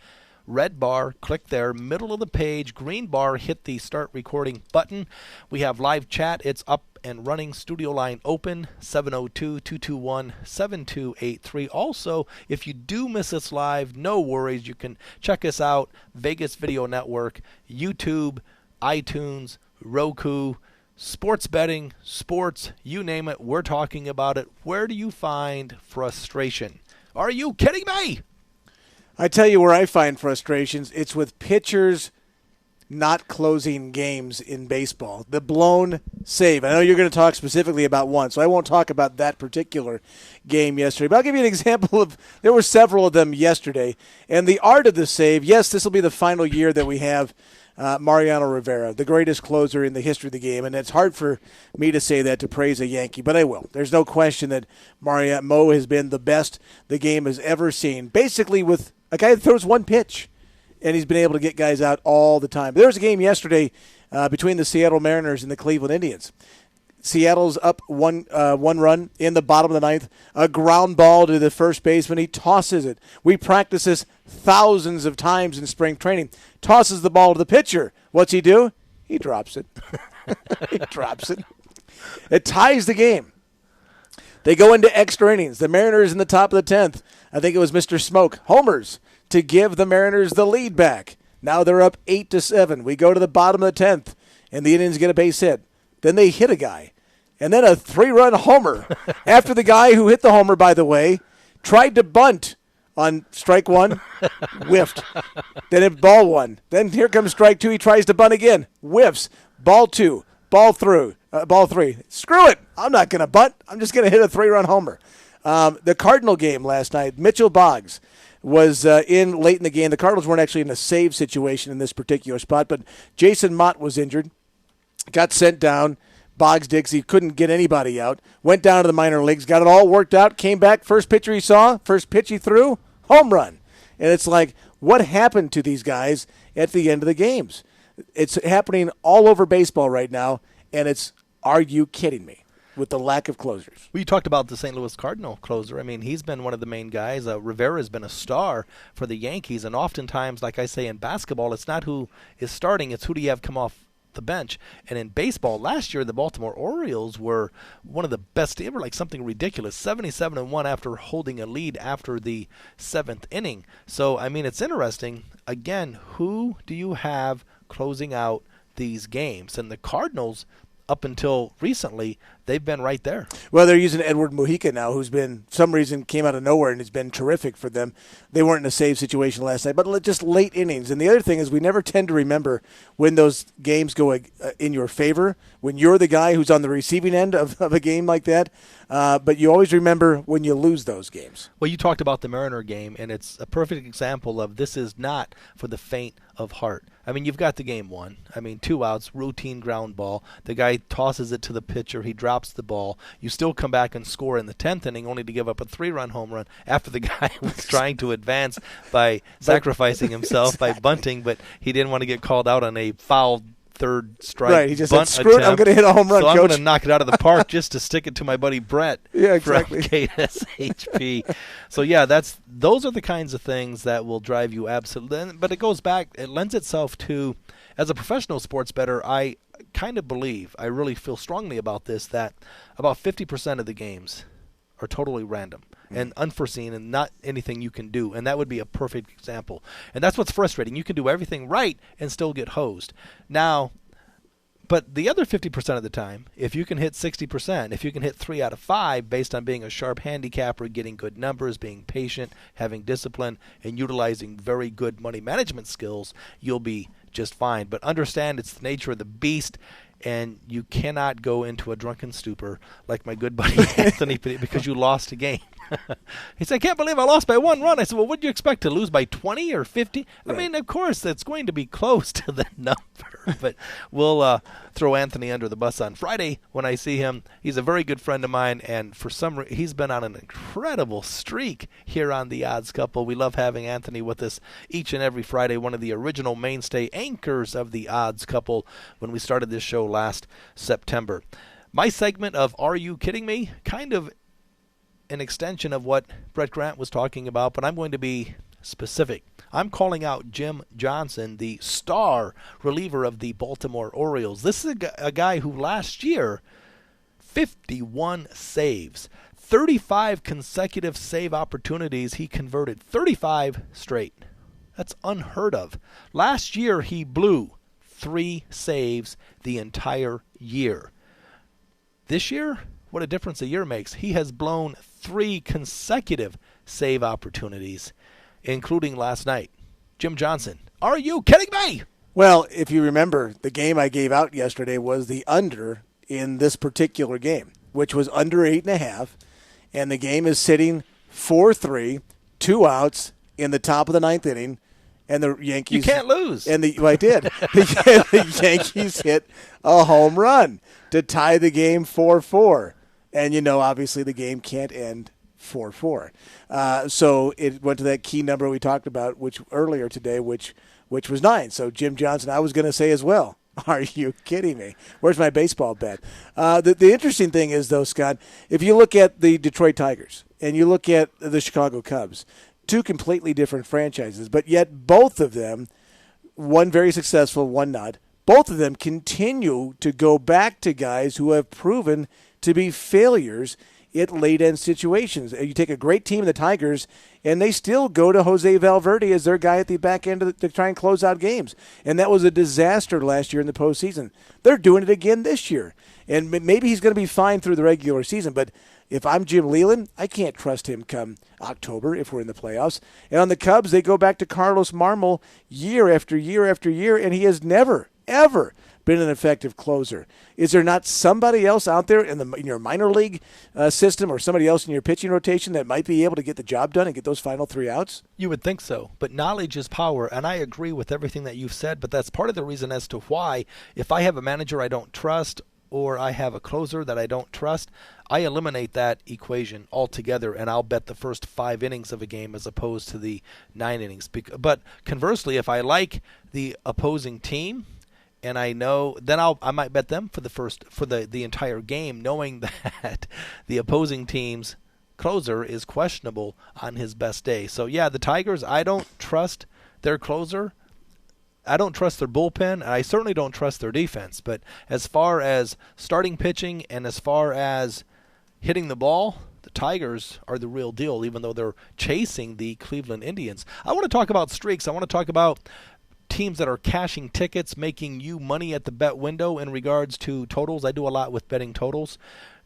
red bar, click there, middle of the page, green bar, hit the start recording button. We have live chat. It's up and running. Studio line open, 702-221-7283. Also, if you do miss us live, no worries. You can check us out, Vegas Video Network, YouTube, iTunes, Roku, sports betting, sports, you name it, we're talking about it. Where do you find frustration? Are you kidding me? I tell you where I find frustrations. It's with pitchers not closing games in baseball. The blown save. I know you're going to talk specifically about one, so I won't talk about that particular game yesterday. But I'll give you an example of, there were several of them yesterday. And the art of the save, yes, this will be the final year that we have Mariano Rivera, the greatest closer in the history of the game. And it's hard for me to say that, to praise a Yankee, but I will. There's no question that Mo has been the best the game has ever seen. Basically with a guy that throws one pitch, and he's been able to get guys out all the time. There was a game yesterday between the Seattle Mariners and the Cleveland Indians. Seattle's up one run in the bottom of the ninth. A ground ball to the first baseman. He tosses it. We practice this thousands of times in spring training. Tosses the ball to the pitcher. What's he do? He drops it. He drops it. It ties the game. They go into extra innings. The Mariners in the top of the 10th. I think it was Mr. Smoke homers to give the Mariners the lead back. Now they're up 8-7. We go to the bottom of the 10th, and the Indians get a base hit. Then they hit a guy, and then a 3-run homer after the guy who hit the homer, by the way, tried to bunt on strike one, whiffed. Then it ball one. Then here comes strike two. He tries to bunt again, whiffs. Ball two, ball three. Screw it. I'm not going to bunt. I'm just going to hit a 3-run homer. The Cardinal game last night, Mitchell Boggs was in late in the game. The Cardinals weren't actually in a save situation in this particular spot, but Jason Mott was injured, got sent down. Boggs Dixie couldn't get anybody out, went down to the minor leagues, got it all worked out, came back, first pitcher he saw, first pitch he threw, home run. And it's like, what happened to these guys at the end of the games? It's happening all over baseball right now, and it's, are you kidding me? with the lack of closers. Well, you talked about the St. Louis Cardinal closer. I mean, he's been one of the main guys. Rivera's been a star for the Yankees, and oftentimes, like I say in basketball, it's not who is starting, it's who do you have come off the bench. And in baseball, last year, the Baltimore Orioles were one of the best. They were like something ridiculous, 77-1 after holding a lead after the 7th inning. So, I mean, it's interesting. Again, who do you have closing out these games? And the Cardinals, up until recently, they've been right there. Well, they're using Edward Mujica now, who's been, for some reason, came out of nowhere and has been terrific for them. They weren't in a save situation last night, but just late innings. And the other thing is we never tend to remember when those games go in your favor, when you're the guy who's on the receiving end of a game like that. But you always remember when you lose those games. Well, you talked about the Mariner game, and it's a perfect example of this is not for the faint of heart. I mean, you've got the game won. I mean, 2 outs, routine ground ball. The guy tosses it to the pitcher. He drops the ball. You still come back and score in the 10th inning only to give up a 3-run home run after the guy was trying to advance by sacrificing himself by bunting, but he didn't want to get called out on a foul third strike. Right, he just bunt said, screw it, I'm going to hit a home run, so Coach. I'm going to knock it out of the park just to stick it to my buddy Brett yeah, exactly. from KSHP. So, yeah, those are the kinds of things that will drive you absolutely. But it goes back, it lends itself to, as a professional sports bettor, I kind of believe, I really feel strongly about this, that about 50% of the games are totally random and unforeseen and not anything you can do. And that would be a perfect example. And that's what's frustrating. You can do everything right and still get hosed. Now, but the other 50% of the time, if you can hit 60%, if you can hit 3 out of 5 based on being a sharp handicapper, getting good numbers, being patient, having discipline, and utilizing very good money management skills, you'll be just fine. But understand it's the nature of the beast, and you cannot go into a drunken stupor like my good buddy Anthony because you lost a game. He said, I can't believe I lost by 1 run. I said, well, what do you expect, to lose by 20 or 50? I mean, of course, it's going to be close to the number. But we'll throw Anthony under the bus on Friday when I see him. He's a very good friend of mine, and for some reason, he's been on an incredible streak here on The Odds Couple. We love having Anthony with us each and every Friday, one of the original mainstay anchors of The Odds Couple when we started this show last September. My segment of Are You Kidding Me? Kind of an extension of what Brett Grant was talking about, but I'm going to be specific. I'm calling out Jim Johnson, the star reliever of the Baltimore Orioles. This is a guy who last year, 51 saves, 35 consecutive save opportunities. He converted 35 straight. That's unheard of. Last year, he blew 3 saves the entire year. This year, what a difference a year makes. He has blown 3 consecutive save opportunities, including last night. Jim Johnson, are you kidding me? Well, if you remember, the game I gave out yesterday was the under in this particular game, which was under 8.5, and the game is sitting 4-3, 2 outs in the top of the 9th inning, and the Yankees... You can't lose. And I did. The Yankees hit a home run to tie the game 4-4. And, obviously the game can't end 4-4. So it went to that key number we talked about earlier today, which was 9. So Jim Johnson, I was going to say as well, are you kidding me? Where's my baseball bet? The interesting thing is, though, Scott, if you look at the Detroit Tigers and you look at the Chicago Cubs, 2 completely different franchises, but yet both of them, one very successful, one not, both of them continue to go back to guys who have proven to be failures at late-end situations. You take a great team, the Tigers, and they still go to Jose Valverde as their guy at the back end to try and close out games. And that was a disaster last year in the postseason. They're doing it again this year. And maybe he's going to be fine through the regular season, but if I'm Jim Leyland, I can't trust him come October if we're in the playoffs. And on the Cubs, they go back to Carlos Marmol year after year after year, and he has never, ever been an effective closer. Is there not somebody else out there in your minor league system or somebody else in your pitching rotation that might be able to get the job done and get those final 3 outs? You would think so, but knowledge is power, and I agree with everything that you've said, but that's part of the reason as to why, if I have a manager I don't trust or I have a closer that I don't trust, I eliminate that equation altogether, and I'll bet the first 5 innings of a game as opposed to the 9 innings. But conversely, if I like the opposing team and I know then I might bet them for the entire game, knowing that the opposing team's closer is questionable on his best day. So yeah, the Tigers, I don't trust their closer. I don't trust their bullpen, and I certainly don't trust their defense. But as far as starting pitching and as far as hitting the ball, the Tigers are the real deal, even though they're chasing the Cleveland Indians. I want to talk about streaks. I want to talk about teams that are cashing tickets, making you money at the bet window in regards to totals. I do a lot with betting totals.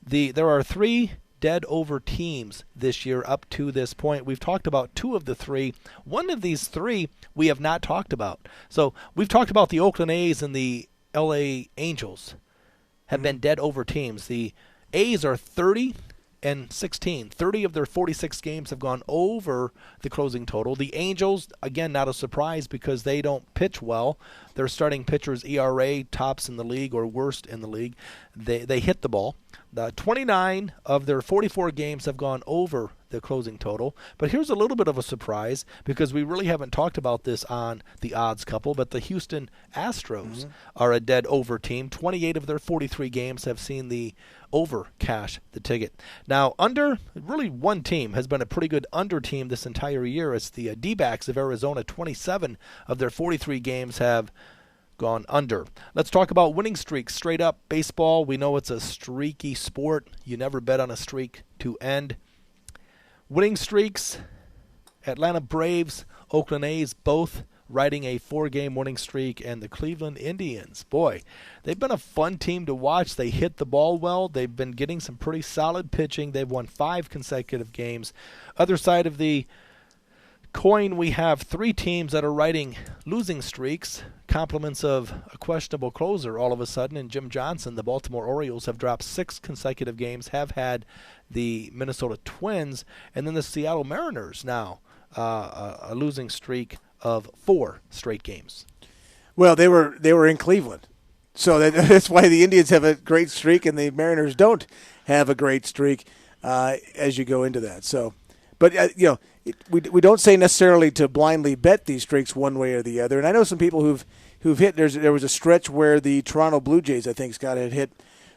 There are 3 dead over teams this year up to this point. We've talked about 2 of the 3. One of these 3 we have not talked about. So we've talked about the Oakland A's and the LA Angels have been dead over teams. The A's are 30-16. 30 of their 46 games have gone over the closing total. The Angels, again, not a surprise because they don't pitch well. Their starting pitcher's ERA tops in the league or worst in the league. They hit the ball. 29 of their 44 games have gone over the closing total. But here's a little bit of a surprise because we really haven't talked about this on the odds couple, but the Houston Astros are a dead over team. 28 of their 43 games have seen the over cash the ticket. Now, under, really one team has been a pretty good under team this entire year. It's the D-backs of Arizona. 27 of their 43 games have gone under. Let's talk about winning streaks. Straight up baseball, we know it's a streaky sport. You never bet on a streak to end. Winning streaks, Atlanta Braves, Oakland A's, both riding a 4-game winning streak, and the Cleveland Indians. Boy, they've been a fun team to watch. They hit the ball well. They've been getting some pretty solid pitching. They've won 5 consecutive games. Other side of the coin, we have 3 teams that are riding losing streaks, compliments of a questionable closer all of a sudden, and Jim Johnson. The Baltimore Orioles have dropped 6 consecutive games, have had the Minnesota Twins, and then the Seattle Mariners now a losing streak of 4 straight games. Well, they were in Cleveland, so that's why the Indians have a great streak and the Mariners don't have a great streak as you go into that. So, but we don't say necessarily to blindly bet these streaks one way or the other. And I know some people who've hit. There was a stretch where the Toronto Blue Jays, I think, Scott, had hit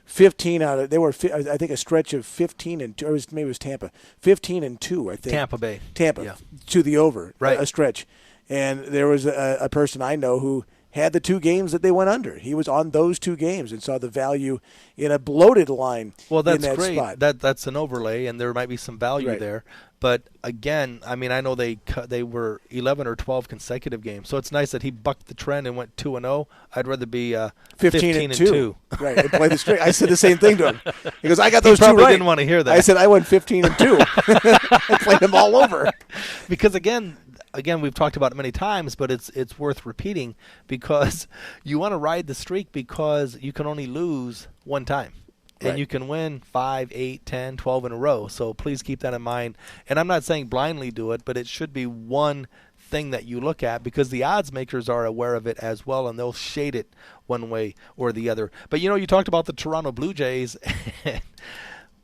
15 out of. They were, I think, a stretch of 15 and 2. Or maybe it was Tampa, 15 and 2. I think Tampa Bay, yeah. To the over, right? A stretch. And there was a person I know who had the 2 games that they went under. He was on those 2 games and saw the value in a bloated line. Well, that's in that great. Spot. That's an overlay, and there might be some value there. But again, I mean, I know they were 11 or 12 consecutive games, so it's nice that he bucked the trend and went 2-0. I'd rather be 15-2. Right, and play the streak. I said the same thing to him. He goes, "I got those 2 right." Probably didn't want to hear that. I said I went 15-2. I played them all over. Because again, we've talked about it many times, but it's worth repeating because you want to ride the streak because you can only lose one time. And you can win 5, 8, 10, 12 in a row. So please keep that in mind. And I'm not saying blindly do it, but it should be one thing that you look at because the odds makers are aware of it as well, and they'll shade it one way or the other. But, you talked about the Toronto Blue Jays.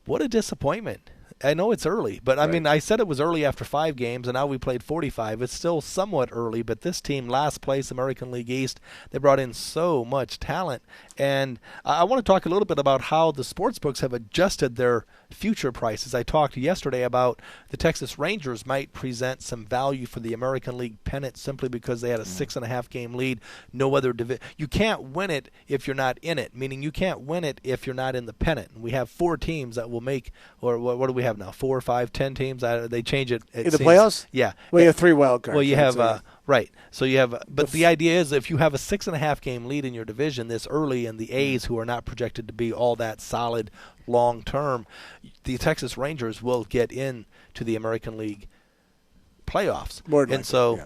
What a disappointment. I know it's early, but I mean, I said it was early after 5 games, and now we played 45. It's still somewhat early, but this team, last place, American League East, they brought in so much talent. And I want to talk a little bit about how the sportsbooks have adjusted their future prices. I talked yesterday about the Texas Rangers might present some value for the American League pennant simply because they had a 6.5 game lead. No other division. You can't win it if you're not in it, meaning you can't win it if you're not in the pennant. And we have 4 teams that will make, or what do we have now? 4, 5, 10 teams. They change it. In the playoffs? Yeah. Well, you have 3 wild cards. Well, you have right. So you have, but the idea is if you have a 6.5 game lead in your division this early, and the A's, who are not projected to be all that solid long term, the Texas Rangers will get in to the American League playoffs. And so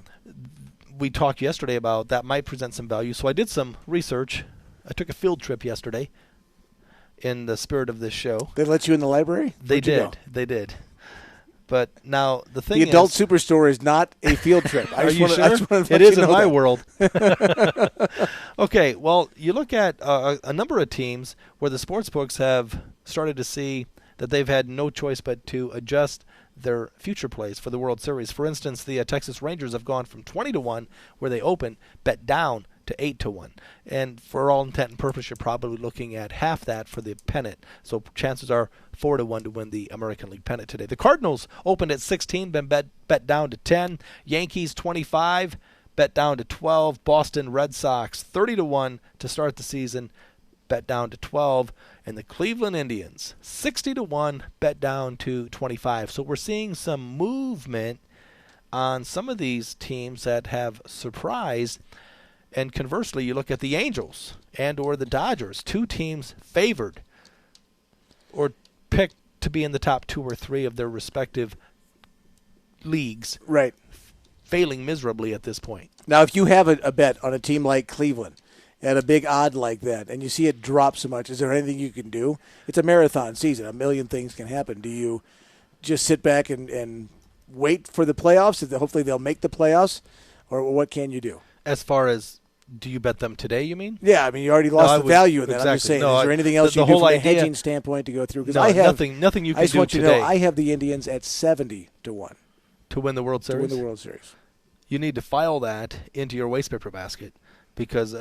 we talked yesterday about that might present some value. So I did some research. I took a field trip yesterday in the spirit of this show. They let you in the library? They did. But now the thing is, the adult superstore is not a field trip. Are you sure? It is in my world. Okay, well, you look at a number of teams where the sports books have started to see that they've had no choice but to adjust their future plays for the World Series. For instance, the Texas Rangers have gone from 20-1, where they open, bet down to 8-1. And for all intent and purpose, you're probably looking at half that for the pennant. So chances are 4-1 to win the American League pennant today. The Cardinals opened at 16, been bet down to 10. Yankees 25, bet down to 12. Boston Red Sox 30-1 to start the season, bet down to 12. And the Cleveland Indians 60-1, bet down to 25. So we're seeing some movement on some of these teams that have surprised. And conversely, you look at the Angels and or the Dodgers, two teams favored or picked to be in the top 2 or 3 of their respective leagues, right, failing miserably at this point. Now, if you have a bet on a team like Cleveland at a big odd like that, and you see it drop so much, is there anything you can do? It's a marathon season. A million things can happen. Do you just sit back and wait for the playoffs? Hopefully they'll make the playoffs, or what can you do? As far as, do you bet them today, you mean? Yeah, I mean, you already lost the value in that. Exactly. I'm just saying, no, is there anything else you do from a hedging standpoint to go through? No, I have nothing you can do today. I just want you to know, I have the Indians at 70-1. To win the World Series? To win the World Series. You need to file that into your waste paper basket, because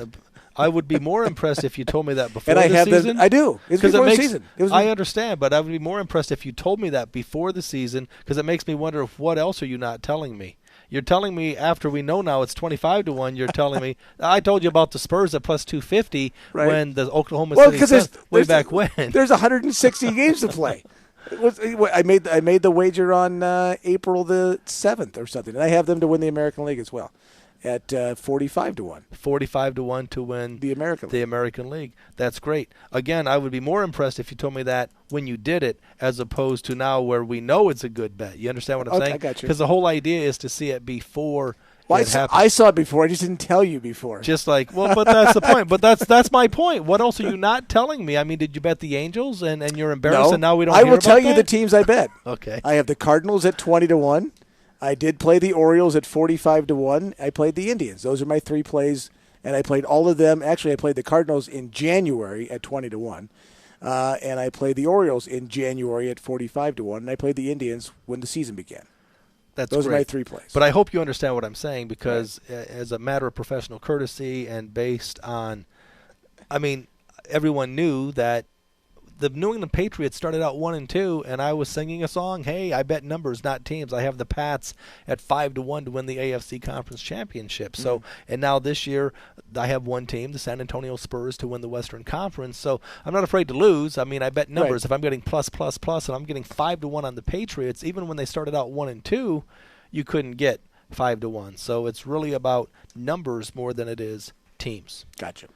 I would be more impressed if you told me that before the season. I do. It's before the season. I understand, but I would be more impressed if you told me that before the season, because it makes me wonder, what else are you not telling me? You're telling me after we know now it's 25-1. You're telling me I told you about the Spurs at plus 250 when the Oklahoma City Sun, way back when. There's 160 games to play. I made the wager on April the 7th or something, and I have them to win the American League as well at 45-1. 45-1 to win the American League. That's great. Again, I would be more impressed if you told me that when you did it, as opposed to now where we know it's a good bet. You understand what I'm saying? I got you. Because the whole idea is to see it before. Well, I saw it before. I just didn't tell you before. Just like, well, but that's the point. But that's my point. What else are you not telling me? I mean, did you bet the Angels and you're embarrassed and now we don't hear about that? I will tell you the teams I bet. Okay. I have the Cardinals at 20-1. I did play the Orioles at 45-1. I played the Indians. Those are my 3 plays, and I played all of them. Actually, I played the Cardinals in January at 20-1, and I played the Orioles in January at 45-1, and I played the Indians when the season began. Those are my 3 plays. But I hope you understand what I'm saying, because as a matter of professional courtesy and based on, I mean, everyone knew that the New England Patriots started out 1-2, and I was singing a song. Hey, I bet numbers, not teams. I have the Pats at 5-1 to win the AFC Conference Championship. So, and now this year, I have one team, the San Antonio Spurs, to win the Western Conference. So I'm not afraid to lose. I mean, I bet numbers. If I'm getting plus, and I'm getting 5-1 on the Patriots, even when they started out 1-2, you couldn't get 5-1. So it's really about numbers more than it is teams. Gotcha.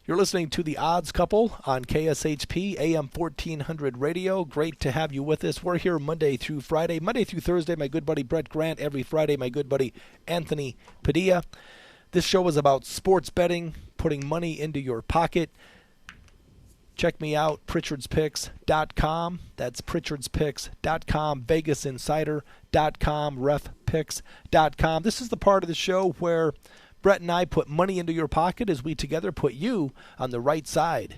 You're listening to The Odds Couple on KSHP AM 1400 Radio. Great to have you with us. We're here Monday through Friday. Monday through Thursday, my good buddy Brett Grant. Every Friday, my good buddy Anthony Padilla. This show is about sports betting, putting money into your pocket. Check me out, Pritchard'sPicks.com. That's Pritchard'sPicks.com, VegasInsider.com, RefPicks.com. This is the part of the show where Brett and I put money into your pocket as we together put you on the right side.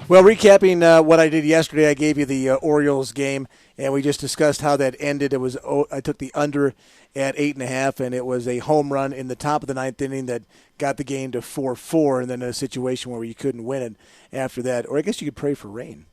Well, recapping what I did yesterday, I gave you the Orioles game, and we just discussed how that ended. I took the under at 8.5, and it was a home run in the top of the 9th inning that got the game to 4-4, and then a situation where you couldn't win it after that. Or I guess you could pray for rain.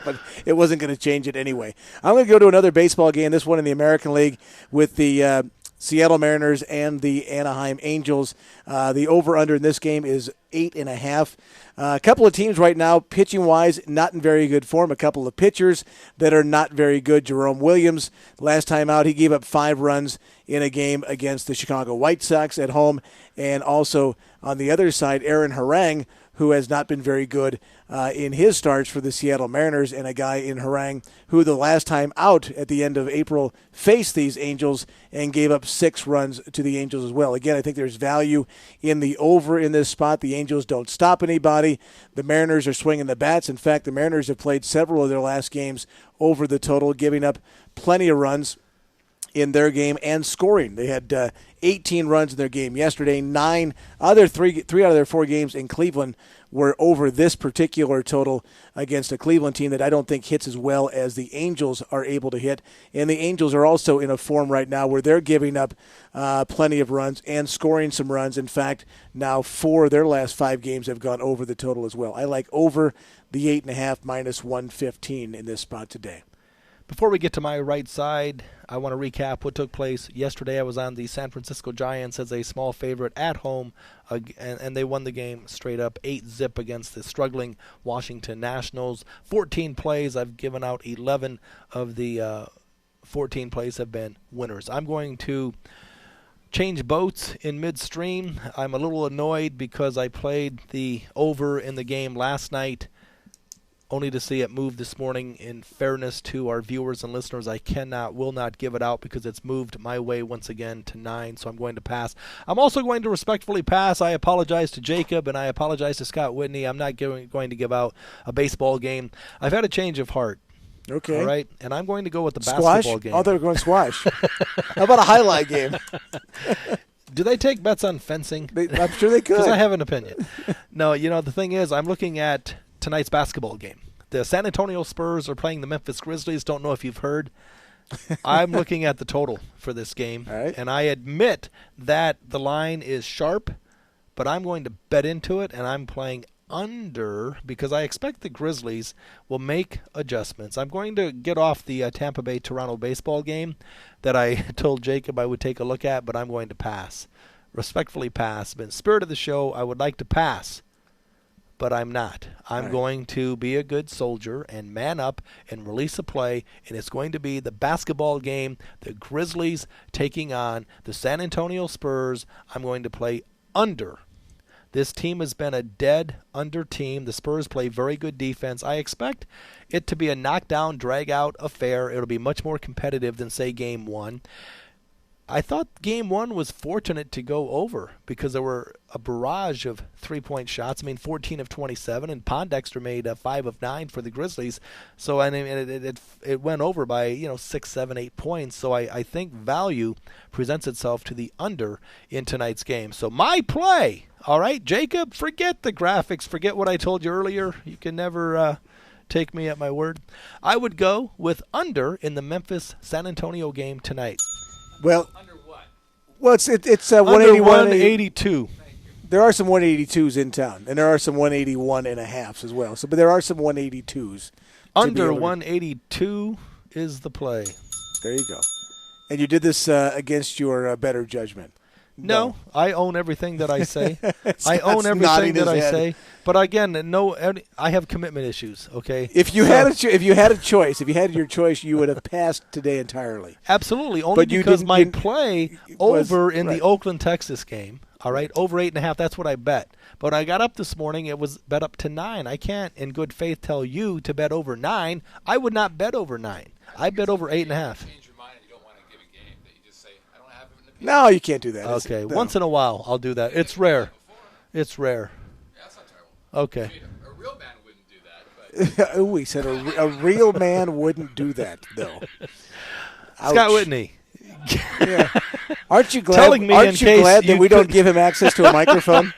But it wasn't going to change it anyway. I'm going to go to another baseball game, this one in the American League, with the Seattle Mariners and the Anaheim Angels. The over-under in this game is 8.5. A couple of teams right now, pitching-wise, not in very good form. A couple of pitchers that are not very good. Jerome Williams, last time out, he gave up 5 runs in a game against the Chicago White Sox at home. And also on the other side, Aaron Harang, who has not been very good in his starts for the Seattle Mariners, and a guy in Harang who the last time out at the end of April faced these Angels and gave up 6 runs to the Angels as well. Again, I think there's value in the over in this spot. The Angels don't stop anybody. The Mariners are swinging the bats. In fact, the Mariners have played several of their last games over the total, giving up plenty of runs. in their game and scoring. They had 18 runs in their game yesterday. 3 out of their 4 games in Cleveland were over this particular total against a Cleveland team that I don't think hits as well as the Angels are able to hit. And the Angels are also in a form right now where they're giving up plenty of runs and scoring some runs. In fact, now 4 of their last 5 games have gone over the total as well. I like over the 8.5 minus 115 in this spot today. Before we get to my right side, I want to recap what took place yesterday. I was on the San Francisco Giants as a small favorite at home, and they won the game straight up 8-0 against the struggling Washington Nationals. 14 plays. I've given out 11 of the 14 plays have been winners. I'm going to change boats in midstream. I'm a little annoyed because I played the over in the game last night, only to see it move this morning. In fairness to our viewers and listeners, I will not give it out because it's moved my way once again to 9, so I'm going to pass. I'm also going to respectfully pass. I apologize to Jacob, and I apologize to Scott Whitney. I'm not going to give out a baseball game. I've had a change of heart. Okay. All right, and I'm going to go with the basketball game. Oh, they were going squash. How about a highlight game? Do they take bets on fencing? I'm sure they could. Because I have an opinion. No, the thing is, I'm looking at tonight's basketball game. The San Antonio Spurs are playing the Memphis Grizzlies. Don't know if you've heard. I'm looking at the total for this game. All right. And I admit that the line is sharp, but I'm going to bet into it, and I'm playing under because I expect the Grizzlies will make adjustments. I'm going to get off the Tampa Bay-Toronto baseball game that I told Jacob I would take a look at, but I'm going to pass. Respectfully pass. But in spirit of the show, I would like to pass, but I'm not. I'm going to be a good soldier and man up and release a play, and it's going to be the basketball game, the Grizzlies taking on the San Antonio Spurs. I'm going to play under. This team has been a dead under team. The Spurs play very good defense. I expect it to be a knockdown, drag-out affair. It'll be much more competitive than, say, Game 1. I thought Game 1 was fortunate to go over because there were a barrage of three-point shots. 14 of 27, and Pondexter made 5 of 9 for the Grizzlies. So it went over by 6, 7, 8 points. So I think value presents itself to the under in tonight's game. So my play, all right, Jacob, forget the graphics, forget what I told you earlier. You can never take me at my word. I would go with under in the Memphis-San Antonio game tonight. Well, Under what? Well, it's Under 181. 182. There are some 182s in town, and there are some 181.5s as well. But there are some 182s. Under 182 is the play. There you go. And you did this against your better judgment. No, I own everything that I say. I own everything that I say. But again, I have commitment issues. Okay. If you had your choice, you would have passed today entirely. Absolutely, only because my play over in the Oakland, Texas game. All right, over 8.5. That's what I bet. But when I got up this morning, it was bet up to 9. I can't, in good faith, tell you to bet over 9. I would not bet over 9. I bet over 8.5. No, you can't do that. Okay, once in a while I'll do that. It's rare. It's rare. Yeah, that's not terrible. Okay. A real man wouldn't do that. Oh, he said a real man wouldn't do that, though. Scott Whitney. Yeah. Aren't you glad that we don't give him access to a microphone?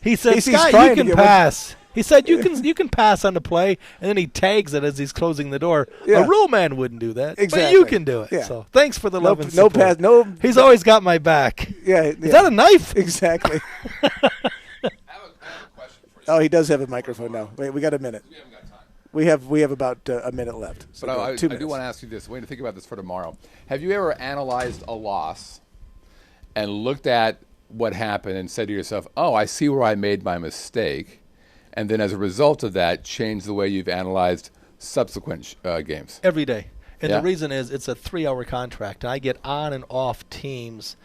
He said, Scott, you can pass. He said, you can pass on the play, and then he tags it as he's closing the door. Yeah. A real man wouldn't do that, exactly. But you can do it. Yeah. So thanks for the love and support. No pass, no. He's always got my back. Yeah. Is that a knife? Exactly. I have a question for you. Oh, he does have a microphone now. Wait, we got a minute. We haven't got time. We have about a minute left. So but I do want to ask you this. Way to think about this for tomorrow. Have you ever analyzed a loss and looked at what happened and said to yourself, "Oh, I see where I made my mistake," and then as a result of that, change the way you've analyzed subsequent games? Every day. And the reason is it's a 3-hour contract. And I get on and off teams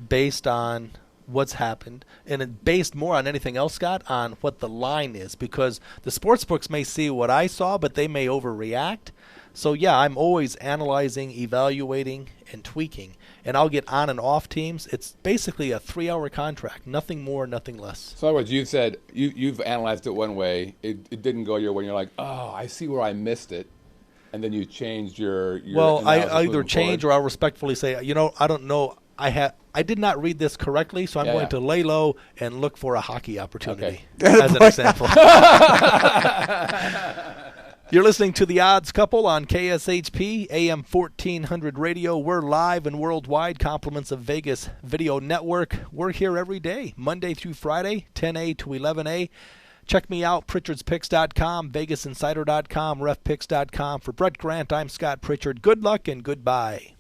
based on what's happened. And it based more on anything else, Scott, on what the line is. Because the sports books may see what I saw, but they may overreact. So, yeah, I'm always analyzing, evaluating, and tweaking. And I'll get on and off teams. It's basically a 3-hour contract. Nothing more, nothing less. So in other words, you said you've analyzed it one way. It didn't go your way. And you're like, oh, I see where I missed it. And then you changed your well, I analysis either moving change forward? or I'll respectfully say, I don't know. I did not read this correctly, so I'm Yeah, going yeah. to lay low and look for a hockey opportunity Okay. as an example. You're listening to The Odds Couple on KSHP, AM 1400 radio. We're live and worldwide, compliments of Vegas Video Network. We're here every day, Monday through Friday, 10A to 11A. Check me out, Pritchard'sPicks.com, VegasInsider.com, RefPicks.com. For Brett Grant, I'm Scott Pritchard. Good luck and goodbye.